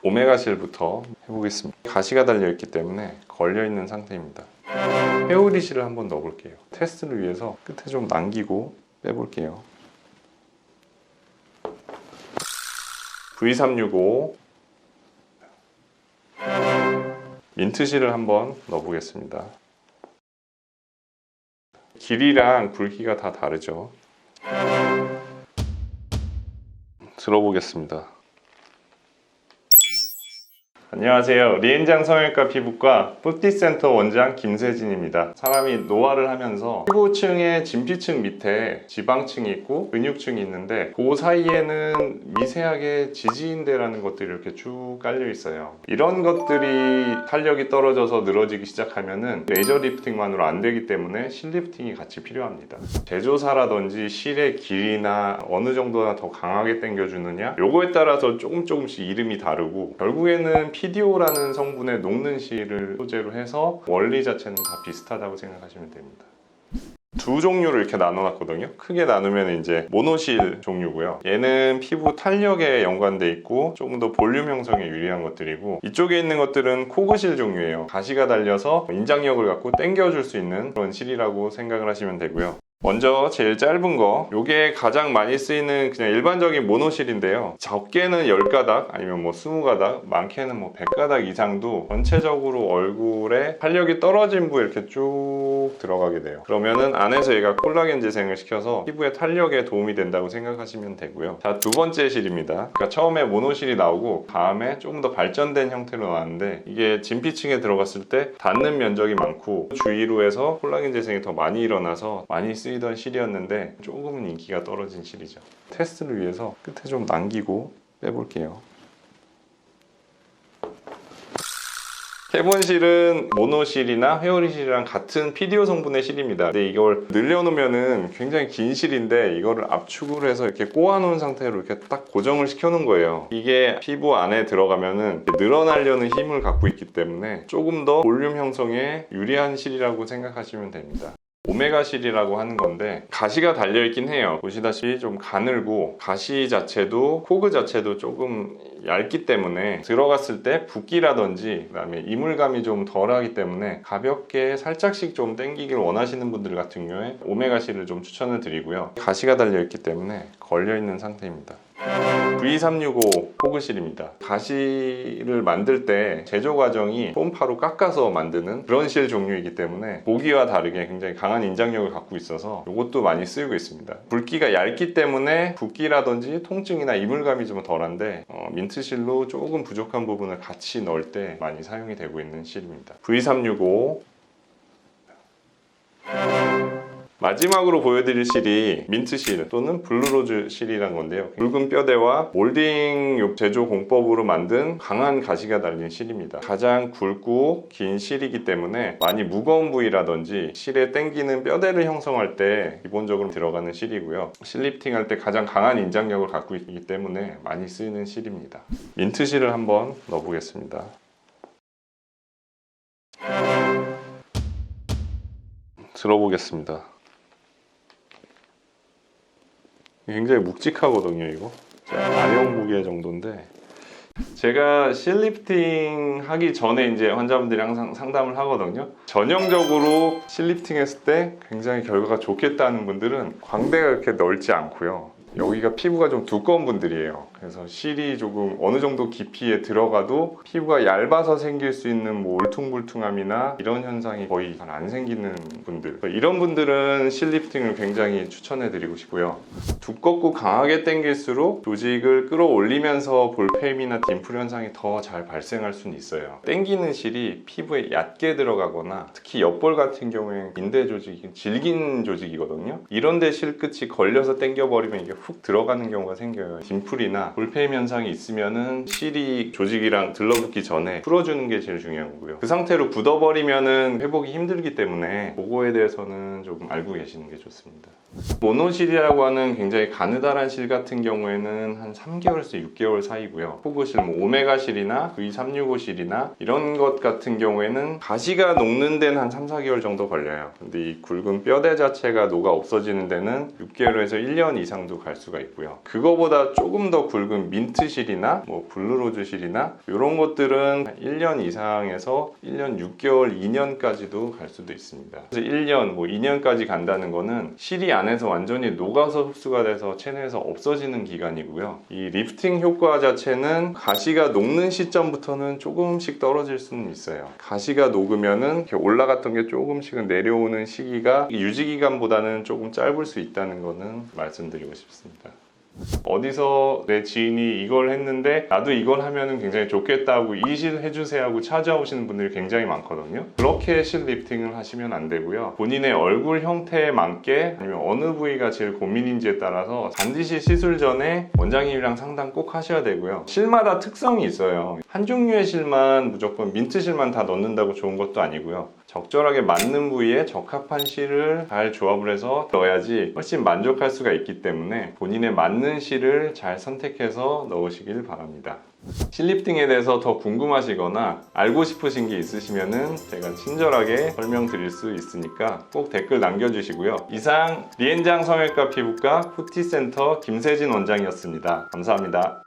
오메가실부터 해보겠습니다. 가시가 달려있기 때문에 걸려있는 상태입니다. 헤어리실을 한번 넣어볼게요. 테스트를 위해서 끝에 좀 남기고 빼볼게요. V365 민트실을 한번 넣어보겠습니다. 길이랑 굵기가 다 다르죠. 들어보겠습니다. 안녕하세요. 리엔장 성형외과 피부과 뽀띠센터 원장 김세진입니다. 사람이 노화를 하면서 피부층에 진피층 밑에 지방층이 있고 근육층이 있는데 그 사이에는 미세하게 지지인대라는 것들이 이렇게 쭉 깔려 있어요. 이런 것들이 탄력이 떨어져서 늘어지기 시작하면은 레이저 리프팅만으로 안 되기 때문에 실 리프팅이 같이 필요합니다. 제조사라든지 실의 길이나 어느 정도나 더 강하게 당겨주느냐, 요거에 따라서 조금씩 이름이 다르고, 결국에는 PDO라는 성분의 녹는 실을 소재로 해서 원리 자체는 다 비슷하다고 생각하시면 됩니다. 두 종류를 이렇게 나눠놨거든요. 크게 나누면 이제 모노실 종류고요. 얘는 피부 탄력에 연관돼 있고 조금 더 볼륨 형성에 유리한 것들이고, 이쪽에 있는 것들은 코그실 종류예요. 가시가 달려서 인장력을 갖고 당겨줄 수 있는 그런 실이라고 생각을 하시면 되고요. 먼저 제일 짧은 거, 요게 가장 많이 쓰이는 그냥 일반적인 모노실인데요. 적게는 10가닥 아니면 뭐 20가닥, 많게는 뭐 100가닥 이상도 전체적으로 얼굴에 탄력이 떨어진 부에 이렇게 쭉 들어가게 돼요. 그러면은 안에서 얘가 콜라겐 재생을 시켜서 피부의 탄력에 도움이 된다고 생각하시면 되고요. 자, 두 번째 실입니다. 그러니까 처음에 모노실이 나오고 다음에 조금 더 발전된 형태로 나왔는데, 이게 진피층에 들어갔을 때 닿는 면적이 많고 주위로 해서 콜라겐 재생이 더 많이 일어나서 많이 쓰이던 실이었는데 조금은 인기가 떨어진 실이죠. 테스트를 위해서 끝에 좀 남기고 빼볼게요. 캐본실은 모노실이나 헤어리실이랑 같은 PDO 성분의 실입니다. 근데 이걸 늘려놓으면은 굉장히 긴 실인데, 이거를 압축을 해서 이렇게 꼬아놓은 상태로 이렇게 딱 고정을 시켜놓은 거예요. 이게 피부 안에 들어가면은 늘어나려는 힘을 갖고 있기 때문에 조금 더 볼륨 형성에 유리한 실이라고 생각하시면 됩니다. 오메가실이라고 하는 건데 가시가 달려있긴 해요. 보시다시피 좀 가늘고, 가시 자체도 코그 자체도 조금 얇기 때문에 들어갔을 때 붓기라든지 그다음에 이물감이 좀 덜하기 때문에 가볍게 살짝씩 좀 당기길 원하시는 분들 같은 경우에 오메가실을 좀 추천을 드리고요. 가시가 달려있기 때문에 걸려있는 상태입니다. V365 코그실입니다. 가시를 만들 때 제조 과정이 폼파로 깎아서 만드는 그런 실 종류이기 때문에 보기와 다르게 굉장히 강한 인장력을 갖고 있어서 이것도 많이 쓰이고 있습니다. 굵기가 얇기 때문에 붓기라든지 통증이나 이물감이 좀 덜한데 민트실로 조금 부족한 부분을 같이 넣을 때 많이 사용이 되고 있는 실입니다. V365 마지막으로 보여드릴 실이 민트실 또는 블루로즈 실이란 건데요. 굵은 뼈대와 몰딩 제조 공법으로 만든 강한 가시가 달린 실입니다. 가장 굵고 긴 실이기 때문에 많이 무거운 부위라든지 실에 당기는 뼈대를 형성할 때 기본적으로 들어가는 실이고요. 실 리프팅 할 때 가장 강한 인장력을 갖고 있기 때문에 많이 쓰이는 실입니다. 민트실을 한번 넣어보겠습니다. 들어보겠습니다. 굉장히 묵직하거든요. 이거 아령 무게 정도인데, 제가 실 리프팅 하기 전에 이제 환자분들이 항상 상담을 하거든요. 전형적으로 실 리프팅 했을 때 굉장히 결과가 좋겠다는 분들은 광대가 이렇게 넓지 않고요, 여기가 피부가 좀 두꺼운 분들이에요. 그래서 실이 조금 어느 정도 깊이에 들어가도 피부가 얇아서 생길 수 있는 뭐 울퉁불퉁함이나 이런 현상이 거의 잘 안 생기는 분들, 이런 분들은 실 리프팅을 굉장히 추천해 드리고 싶고요. 두껍고 강하게 당길수록 조직을 끌어올리면서 볼페임이나 딤플 현상이 더 잘 발생할 수는 있어요. 당기는 실이 피부에 얕게 들어가거나 특히 옆볼 같은 경우에 인대 조직이 질긴 조직이거든요. 이런 데 실 끝이 걸려서 당겨버리면 이게 훅 들어가는 경우가 생겨요. 딤플이나 볼페임 현상이 있으면은 실이 조직이랑 들러붙기 전에 풀어주는 게 제일 중요한 거고요. 그 상태로 굳어버리면은 회복이 힘들기 때문에 그거에 대해서는 조금 알고 계시는 게 좋습니다. 모노실이라고 하는 굉장히 가느다란 실 같은 경우에는 한 3개월에서 6개월 사이고요. 코그실, 오메가실이나 V365실이나 이런 것 같은 경우에는 가시가 녹는 데는 한 3, 4개월 정도 걸려요. 근데 이 굵은 뼈대 자체가 녹아 없어지는 데는 6개월에서 1년 이상도 갈 갈 수가 있고요. 그거보다 조금 더 굵은 민트실이나 뭐 블루로즈실이나 이런 것들은 1년 이상에서 1년 6개월, 2년까지도 갈 수도 있습니다. 그래서 1년, 뭐 2년까지 간다는 거는 실이 안에서 완전히 녹아서 흡수가 돼서 체내에서 없어지는 기간이고요. 이 리프팅 효과 자체는 가시가 녹는 시점부터는 조금씩 떨어질 수는 있어요. 가시가 녹으면은 이렇게 올라갔던 게 조금씩은 내려오는 시기가 유지 기간보다는 조금 짧을 수 있다는 거는 말씀드리고 싶습니다. 어디서 내 지인이 이걸 했는데 나도 이걸 하면은 굉장히 좋겠다고 이 실 해주세요 하고 찾아오시는 분들이 굉장히 많거든요. 그렇게 실 리프팅을 하시면 안 되고요. 본인의 얼굴 형태에 맞게 아니면 어느 부위가 제일 고민인지에 따라서 반드시 시술 전에 원장님이랑 상담 꼭 하셔야 되고요. 실마다 특성이 있어요. 한 종류의 실만 무조건 민트 실만 다 넣는다고 좋은 것도 아니고요. 적절하게 맞는 부위에 적합한 실을 잘 조합을 해서 넣어야지 훨씬 만족할 수가 있기 때문에 본인의 맞는 실을 잘 선택해서 넣으시길 바랍니다. 실 리프팅에 대해서 더 궁금하시거나 알고 싶으신 게 있으시면은 제가 친절하게 설명드릴 수 있으니까 꼭 댓글 남겨주시고요. 이상 리엔장 성형외과 피부과 푸티센터 김세진 원장이었습니다. 감사합니다.